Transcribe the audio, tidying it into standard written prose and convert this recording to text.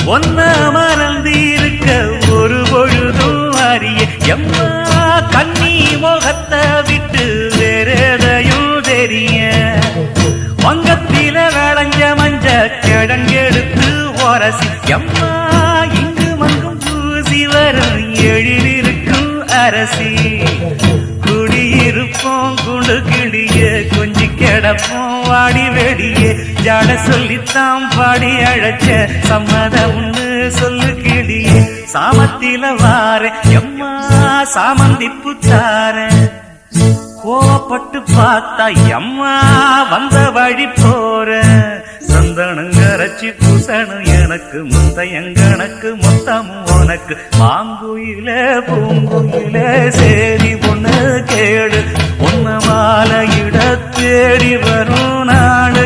ஒன்ன மறந்திருக்க ஒரு பொழுதும் அறிய எம்மா கண்ணி முகத்தை விட்டு வேறெதையும் தெரிய வங்கத்தில விளைஞ்ச மஞ்ச கிழங்கெடுத்து உரசி எம்மா இங்கு மங்கும் பூசி வரும் எழிலிருக்கும் அரசி குடியிருப்போம் குண்டு கிளிய கொஞ்சி கிடப்போம் வாடி வெடியே ஜாட சொல்லித்தான் பாடி அழைச்ச சம்மதம்னு சொல்லு கிளியே சாமத்தில வார எம்மா சாமந்தி புத்தார கோவப்பட்டு பார்த்தா எம்மா வந்த வழி போற சந்தனங்கரைச்சி பூசணும் எனக்கு முத்தையங்கணக்கு மொத்தமும் உனக்கு மாங்குயில பூங்குயில சேரி பொண்ணு கேடு பொண்ணு மாலையிட தேடி வரும் நாடு